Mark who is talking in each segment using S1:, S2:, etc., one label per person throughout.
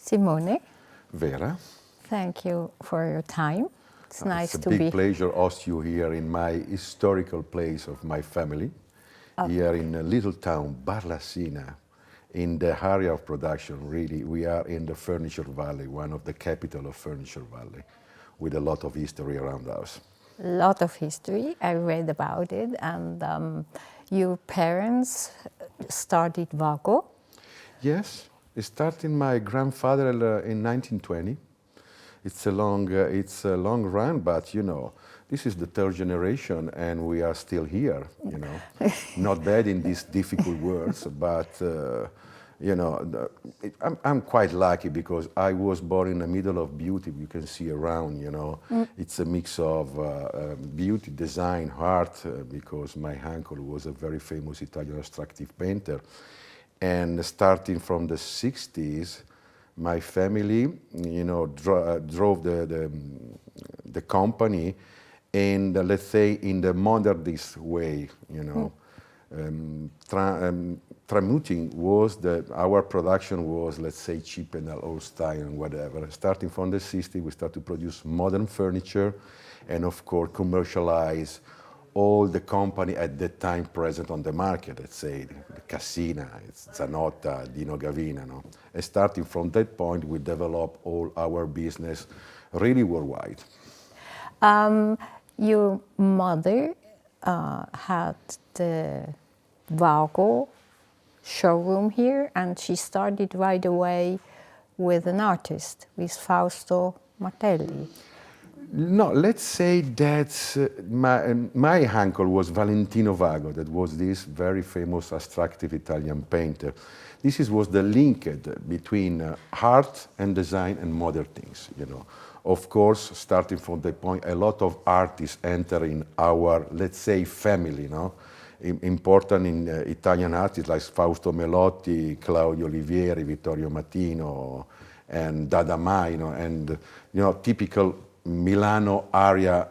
S1: Simone,
S2: Vera.
S1: thank you for your time. It's nice to
S2: It's a
S1: be.
S2: big pleasure to host you here in my historical place of my family, here in a little town, Barlassina, in the area of production, really. We are in the Forniture Valley, one of the capital of Forniture Valley, with a lot of history around us.
S1: Lot of history. I read about it, and your parents started Vago.
S2: Yes, it started my grandfather in 1920. It's a long run, but you know, this is the third generation, and we are still here. You know, not bad in these difficult words, but you know, I'm quite lucky because I was born in the middle of beauty. You can see around. You know, it's a mix of beauty, design, art. Because my uncle was a very famous Italian abstractive painter, and starting from the 60s. My family, you know, drove the company, and let's say in the modernist way, you know, tramuting was our production was, let's say, cheap and old style and whatever. Starting from the 60s, we start to produce modern furniture, and of course commercialize all the company at that time present on the market, let's say, the Cassina, Zanotta, Dino Gavina, no? And starting from that point, we develop all our business really worldwide.
S1: Your mother had the Vago showroom here, and she started right away with an artist, with Fausto Martelli.
S2: No, let's say that my uncle was Valentino Vago, that was this very famous abstractive Italian painter. This was the link between art and design and modern things, you know. Of course, starting from the point, a lot of artists enter in our, let's say, family, no? Important in Italian artists like Fausto Melotti, Claudio Olivieri, Vittorio Matino, and Dada Mai, you know, and you know, typical Milano area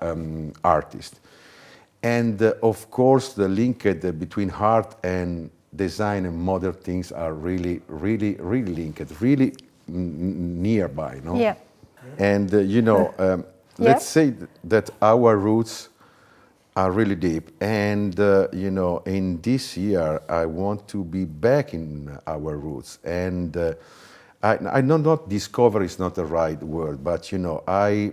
S2: artist. And of course, the link between art and design and modern things are really linked, really nearby, no?
S1: Yeah.
S2: And you know, let's say that our roots are really deep, and you know, in this year I want to be back in our roots, and I know not discover is not the right word, but you know, I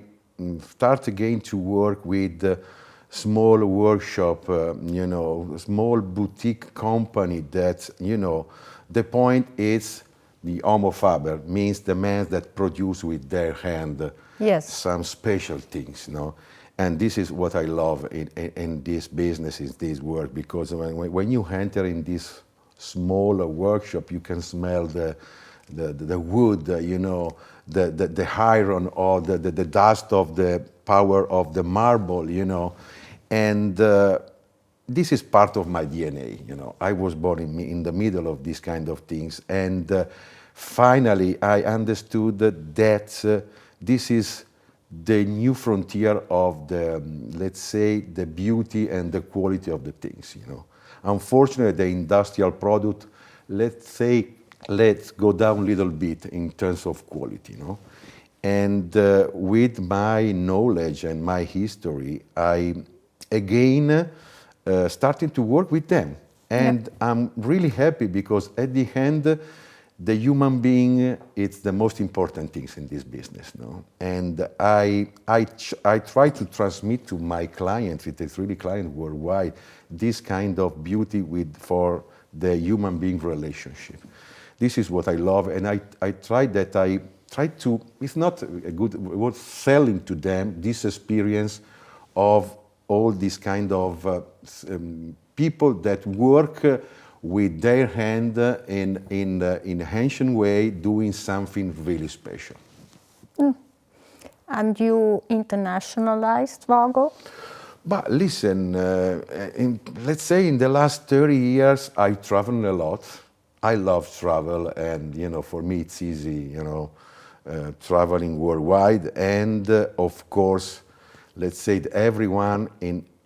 S2: start again to work with small workshop, you know, small boutique company that, you know, the point is the homo faber, means the man that produce with their hand some special things, you know. And this is what I love in this business, in this work, because when you enter in this small workshop, you can smell the wood, you know, the iron, or the dust of the power of the marble, you know. And this is part of my DNA, you know. I was born in the middle of these kind of things. And finally, I understood that this is the new frontier of the, let's say, the beauty and the quality of the things, you know. Unfortunately, the industrial product, let's go down a little bit in terms of quality, you know. And with my knowledge and my history, I again started to work with them. And I'm really happy because at the end, the human being is the most important things in this business, no? And I try to transmit to my clients, it is really clients worldwide, this kind of beauty for the human being relationship. This is what I love, and I try to, it's not a good word, selling to them this experience of all these kind of people that work with their hand in an ancient way, doing something really special.
S1: And you internationalized Vago?
S2: But listen, let's say in the last 30 years, I traveled a lot. I love travel, and you know, for me it's easy, you know, traveling worldwide. And of course, let's say that everyone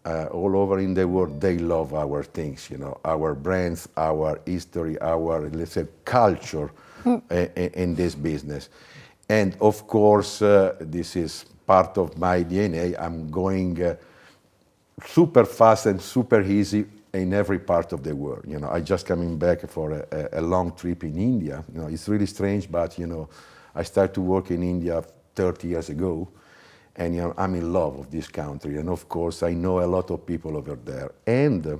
S2: all over in the world, they love our things, you know, our brands, our history, our, let's say, culture. in this business. And of course, this is part of my DNA. I'm going super fast and super easy in every part of the world. You know, I just coming back for a long trip in India. You know, it's really strange, but you know, I started to work in India 30 years ago, and you know, I'm in love with this country. And of course, I know a lot of people over there. And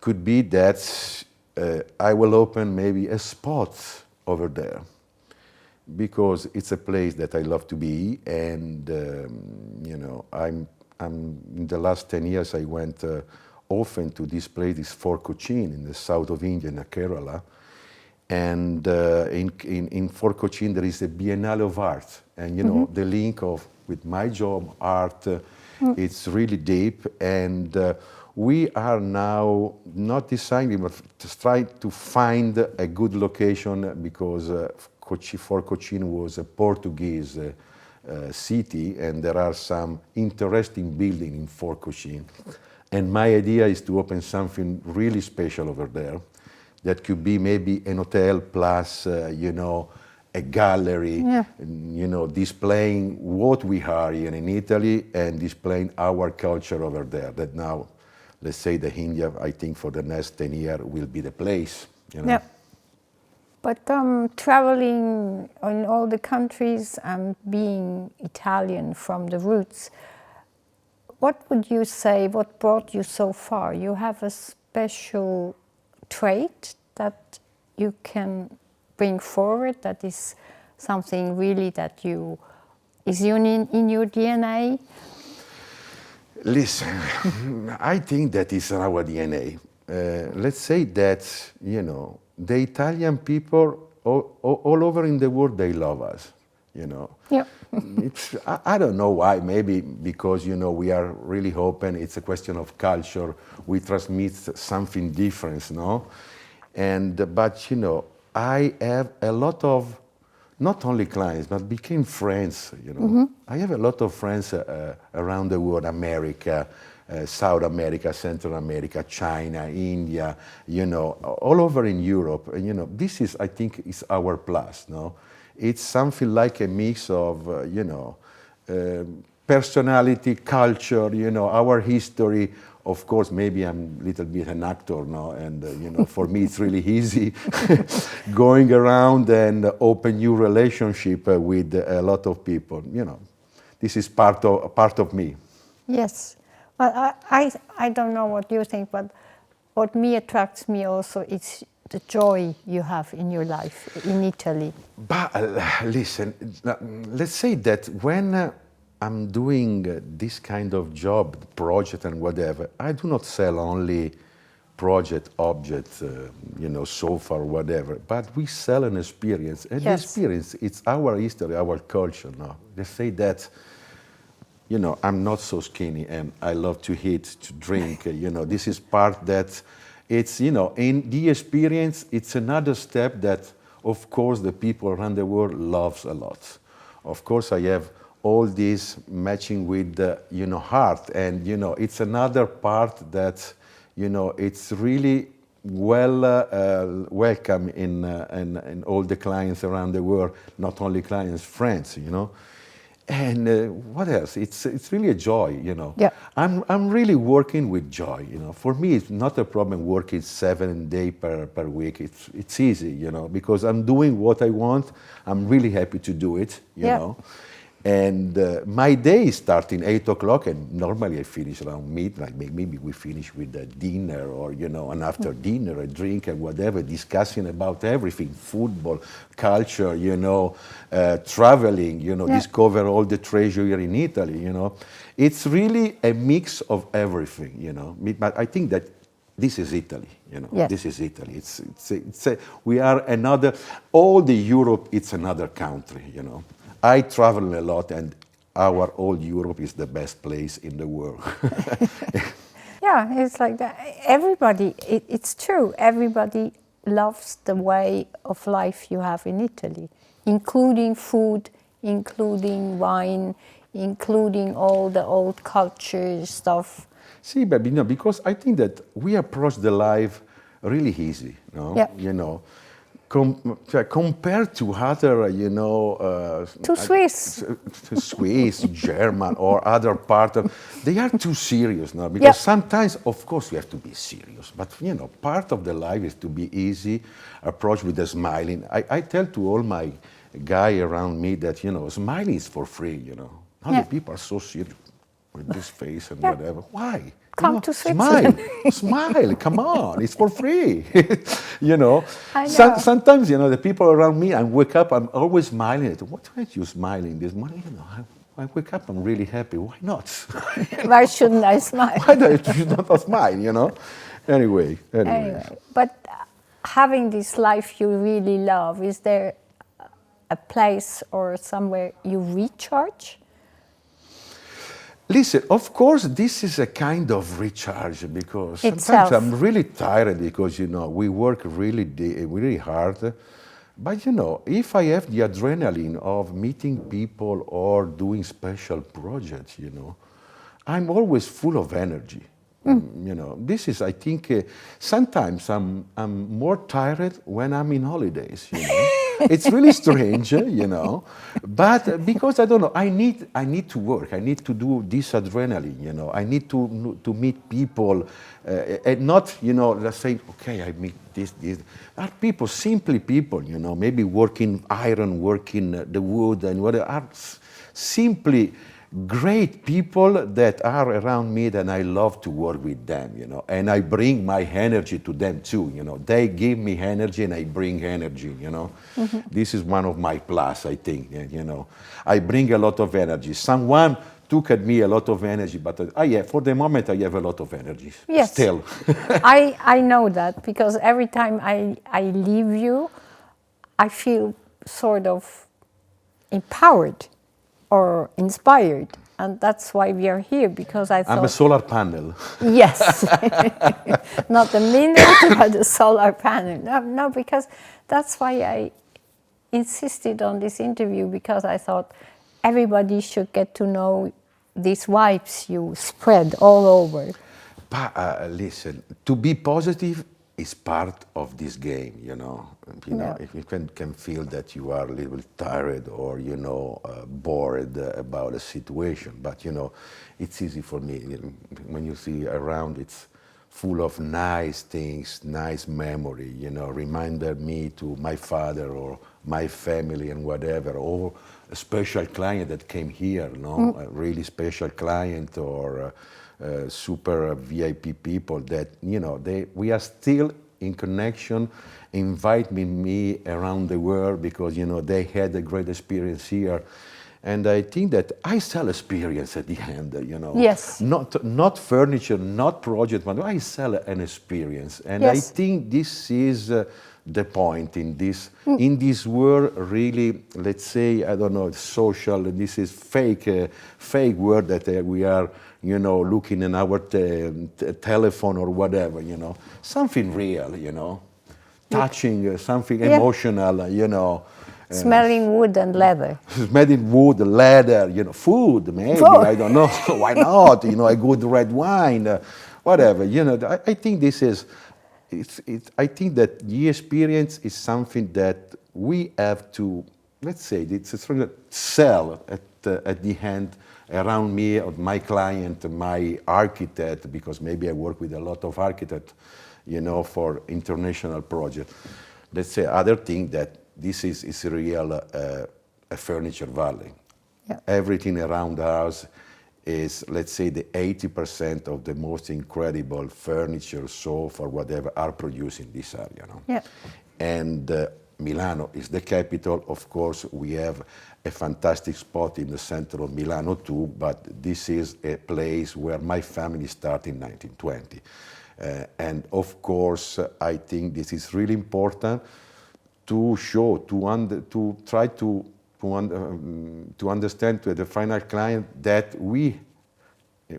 S2: could be that I will open maybe a spot over there, because it's a place that I love to be. And you know, I'm in the last 10 years I went often to this place, this Fort Cochin in the south of India, in Kerala. And in Fort Cochin there is a Biennale of Art, and you know, the link of with my job, art, it's really deep. And we are now not deciding, but just trying to find a good location, because Fort Cochin was a Portuguese city, and there are some interesting buildings in Fort Cochin. And my idea is to open something really special over there, that could be maybe an hotel plus, you know, a gallery, you know, displaying what we are here in Italy and displaying our culture over there. That now, let's say that India, I think for the next 10 years will be the place, you know.
S1: Yeah. But traveling in all the countries and being Italian from the roots, what would you say, what brought you so far? You have a special trait that you can bring forward, that is something really that is in your DNA?
S2: Listen, I think that is our DNA. Let's say that, you know, the Italian people all over in the world, they love us, you know.
S1: Yeah.
S2: I don't know why, maybe because, you know, we are really open, it's a question of culture, we transmit something different, no? But, you know, I have a lot of, not only clients, but became friends, you know. I have a lot of friends around the world, America, South America, Central America, China, India, you know, all over in Europe. And, you know, this is, I think, is our plus, no? It's something like a mix of, you know, personality, culture, you know, our history. Of course, maybe I'm a little bit an actor now, and you know, for me it's really easy going around and open new relationship with a lot of people. You know, this is part of me.
S1: Yes. Well, I don't know what you think, but what attracts me also is the joy you have in your life in Italy.
S2: But listen, let's say that when I'm doing this kind of job, project and whatever, I do not sell only project, objects, you know, sofa or whatever, but we sell an experience. And the experience, it's our history, our culture now. They say that, you know, I'm not so skinny and I love to eat, to drink, you know, this is part that it's, you know, in the experience, it's another step that, of course, the people around the world loves a lot. Of course, I have all this matching with the, you know, heart, and you know, it's another part that, you know, it's really well welcome in all the clients around the world, not only clients, friends, you know. And what else? It's really a joy, you know.
S1: Yeah.
S2: I'm really working with joy, you know. For me, it's not a problem working 7 days per week. It's easy, you know, because I'm doing what I want. I'm really happy to do it, you know. And my day starts at 8 o'clock, and normally I finish around midnight. Maybe we finish with a dinner, or, you know, and after dinner, a drink and whatever, discussing about everything, football, culture, you know, traveling, you know, discover all the treasure here in Italy, you know. It's really a mix of everything, you know. But I think that this is Italy, you know.
S1: Yes.
S2: This is Italy. We are another, all the Europe, it's another country, you know. I travel a lot, and our old Europe is the best place in the world.
S1: Yeah, it's like that. Everybody, it's true, everybody loves the way of life you have in Italy, including food, including wine, including all the old culture stuff.
S2: See, but, you know, because I think that we approach the life really easy, no?
S1: Yeah.
S2: You know, compared to other,
S1: to Swiss,
S2: Swiss, German, or other part of, they are too serious now. Because sometimes, of course, you have to be serious. But part of the life is to be easy, approach with a smiling. I tell to all my guy around me that smiling is for free. Other people are so serious with this face and whatever. Why?
S1: Come to Switzerland.
S2: Smile, come on, it's for free.
S1: I know.
S2: Sometimes, the people around me, I wake up, I'm always smiling. What makes you smiling this morning? I wake up, I'm really happy. Why not?
S1: Why shouldn't I smile?
S2: Why don't you not smile, Anyway.
S1: But having this life you really love, is there a place or somewhere you recharge?
S2: Listen, of course, this is a kind of recharge because sometimes
S1: Itself.
S2: I'm really tired because, we work really hard. But, if I have the adrenaline of meeting people or doing special projects, I'm always full of energy. This is, I think, sometimes I'm more tired when I'm in holidays, It's really strange, but because I don't know, I need to work. I need to do this adrenaline, I need to meet people, and not, let's say, okay, I meet this. Are people, simply people, maybe working iron, working the wood and whatever, are simply great people that are around me, that I love to work with them, and I bring my energy to them too, They give me energy and I bring energy, This is one of my plus, I think, I bring a lot of energy. Someone took at me a lot of energy, but for the moment I have a lot of energy.
S1: Yes.
S2: Still.
S1: I know that because every time I leave you, I feel sort of empowered or inspired, and that's why we are here, because I thought...
S2: I'm a solar panel.
S1: Yes. Not the mineral, but the solar panel. No, because that's why I insisted on this interview, because I thought everybody should get to know these vibes you spread all over.
S2: But listen, to be positive is part of this game, If you can feel that you are a little tired or, bored about a situation. But, it's easy for me. When you see around, it's full of nice things, nice memory, reminded me to my father or my family and whatever, or a special client that came here, a really special client, or super VIP people that, we are still in connection, invite me around the world because, they had a great experience here. And I think that I sell experience at the end,
S1: Yes.
S2: Not furniture, not project, but I sell an experience. And
S1: Yes.
S2: I think this is the point in this world, really, let's say, I don't know, social, this is fake world that we are, looking in our telephone or whatever, something real, touching, something emotional,
S1: Smelling wood and leather.
S2: Smelling wood, leather, food, maybe,
S1: Food.
S2: I don't know, why not, a good red wine, whatever, I think this is, I think that the experience is something that we have to, let's say, it's a sort of sell at the end around me, or my client, my architect, because maybe I work with a lot of architects, for international projects. Let's say other thing that this is a real a furniture valley.
S1: Yeah.
S2: Everything around us is, let's say, the 80% of the most incredible furniture, sofa, whatever, are produced in this area.
S1: Yeah.
S2: And Milano is the capital. Of course, we have a fantastic spot in the center of Milano too, but this is a place where my family started in 1920. And of course, I think this is really important to show, to try to understand to the final client that we,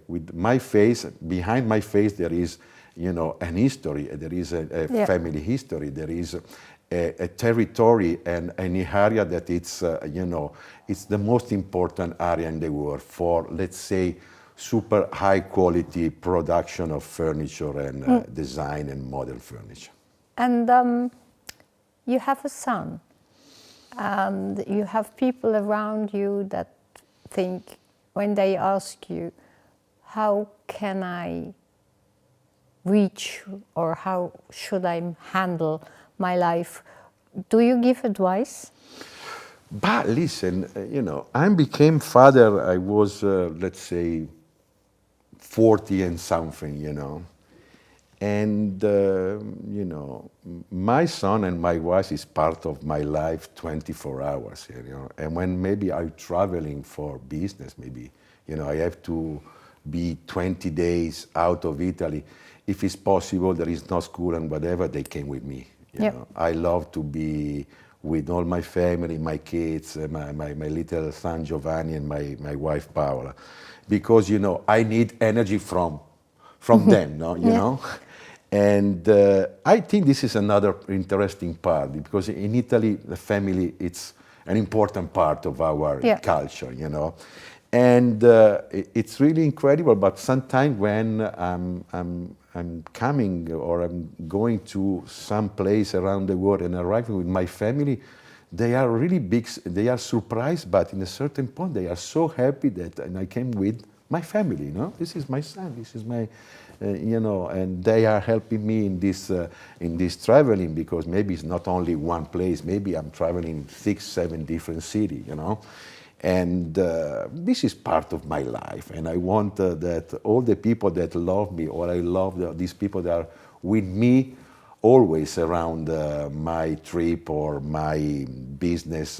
S2: with my face, behind my face, there is, an history, there is a family history, there is a territory and an area that it's, it's the most important area in the world for, let's say, super high quality production of furniture and design and modern furniture.
S1: And you have a son, and you have people around you that think, when they ask you, how can I reach, or how should I handle my life, do you give advice?
S2: But listen, I became father, I was, let's say, 40 and something. And, my son and my wife is part of my life 24 hours. And when maybe I'm traveling for business, maybe, I have to be 20 days out of Italy. If it's possible, there is no school and whatever, they came with me. I love to be with all my family, my kids, my little son Giovanni and my wife Paola. Because, I need energy from them, no? you know? And I think this is another interesting part, because in Italy, the family, it's an important part of our culture, And it's really incredible, but sometimes when I'm coming or I'm going to some place around the world and arriving with my family, they are really big, they are surprised, but in a certain point they are so happy that and I came with my family, This is my son, this is my, and they are helping me in this traveling, because maybe it's not only one place, maybe I'm traveling 6, 7 different cities, And this is part of my life, and I want that all the people that love me, or I love these people that are with me always around my trip or my business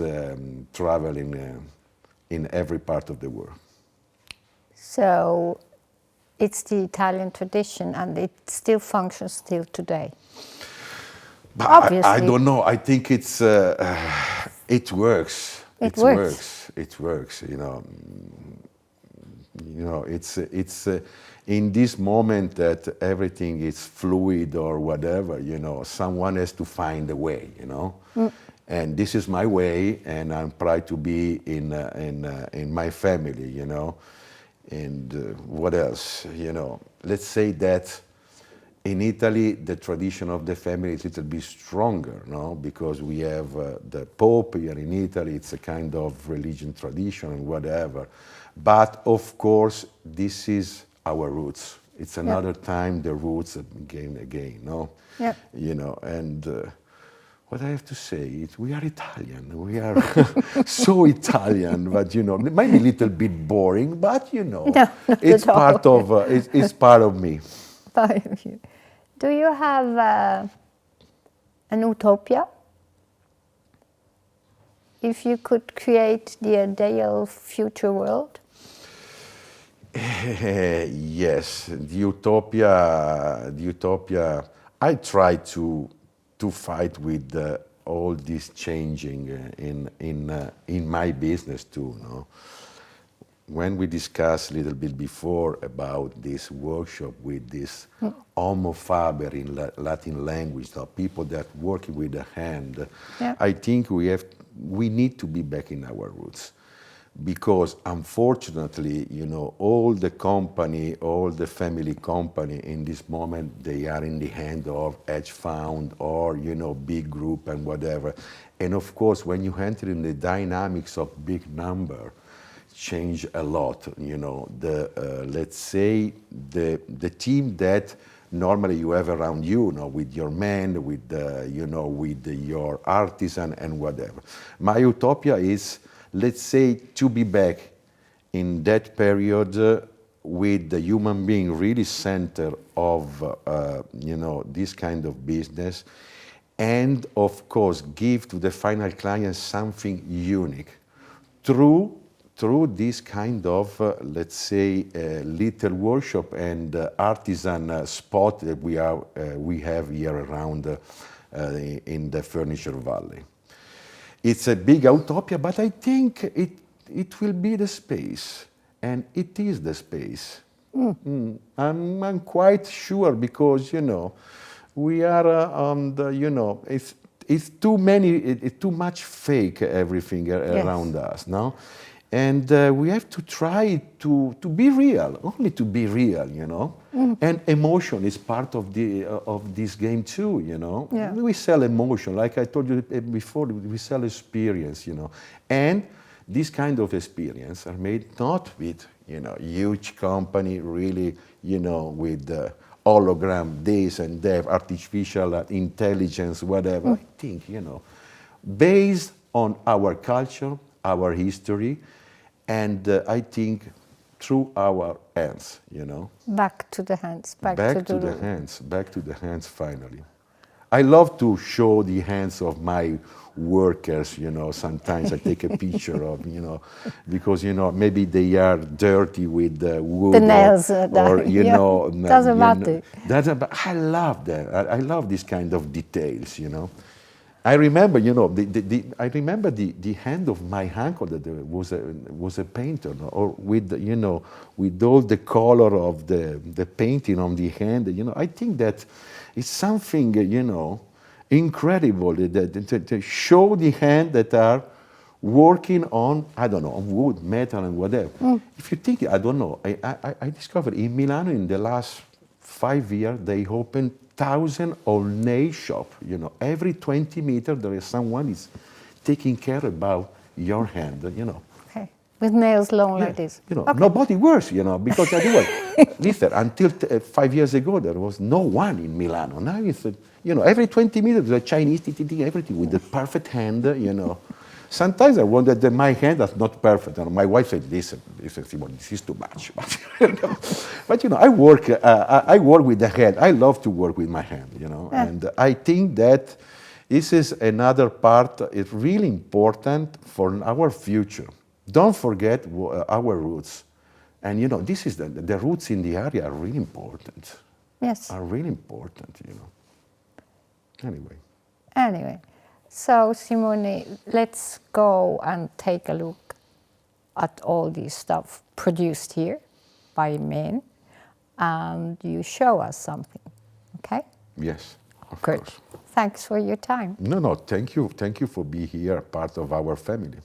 S2: traveling in every part of the world.
S1: So it's the Italian tradition, and it still functions till today.
S2: But
S1: obviously.
S2: I don't know. I think it works.
S1: It works.
S2: It works. It's in this moment that everything is fluid or whatever. Someone has to find a way. And this is my way, and I'm proud to be in my family. And what else? Let's say that. In Italy, the tradition of the family is a little bit stronger, because we have the Pope here in Italy. It's a kind of religion tradition and whatever. But of course, this is our roots. It's another time the roots again, no?
S1: Yeah.
S2: And what I have to say is we are Italian. We are so Italian, but it might be a little bit boring, but
S1: No,
S2: it's part of it's part of me.
S1: Part of you. Do you have an utopia? If you could create the ideal future world?
S2: Yes, the utopia. I try to fight with all this changing in my business too. When we discussed a little bit before about this workshop with this homo faber in Latin language, people that work with the hand, I think we need to be back in our roots, because unfortunately, all the company, all the family company in this moment, they are in the hand of hedge fund or big group and whatever. And of course, when you enter in the dynamics of big number, change a lot. Let's say the team that normally you have around you, with your man, with with your artisan and whatever. My utopia is, let's say, to be back in that period with the human being really center of this kind of business, and of course give to the final client something unique through this kind of, let's say, little workshop and artisan spot that we have here around in the Furniture Valley. It's a big utopia, but I think it will be the space, and it is the space. I'm quite sure, because we are on the it's too much fake everything around us, no? And we have to try to be real, only to be real, you know. And emotion is part of this game too, you know.
S1: Yeah.
S2: We sell emotion, like I told you before, we sell experience, you know. And this kind of experience are made not with, you know, huge company, really, you know, with hologram, this and that, artificial intelligence, whatever. I think, you know, based on our culture, our history, and I think through our hands, you know.
S1: Back to the hands, back to the
S2: hands, back to the hands finally. I love to show the hands of my workers, you know. Sometimes I take a picture of, you know, because, you know, maybe they are dirty with wood.
S1: The nails,
S2: or you
S1: yeah,
S2: know.
S1: doesn't matter.
S2: I love that. I love this kind of details, you know. I remember, you know, I remember the hand of my uncle that was a painter, no? Or with, you know, with all the color of the painting on the hand, you know. I think that it's something, you know, incredible to show the hand that are working on, I don't know, on wood, metal, and whatever. If you think, I don't know, I discovered in Milano in the last 5 years they opened 1,000 or nail shop. You know, every 20 meters there is someone is taking care about your hand. You know.
S1: Okay, with nails long like this.
S2: You know,
S1: okay.
S2: nobody works. You know, because anyway, listen. Until 5 years ago, there was no one in Milano. Now it's you know, every 20 meters there's a Chinese everything with the perfect hand. You know. Sometimes I wonder that my hand is not perfect. And my wife said, listen, Simone, this is too much. But you know, I work with the hand. I love to work with my hand, you know.
S1: Yeah.
S2: And I think that this is another part. It's really important for our future. Don't forget our roots. And you know, this is the roots in the area are really important.
S1: Yes.
S2: Are really important, you know.
S1: Anyway. So, Simone, let's go and take a look at all this stuff produced here by men, and you show us something, okay?
S2: Yes, of
S1: Good.
S2: course.
S1: Thanks for your time.
S2: No, thank you. Thank you for being here, part of our family.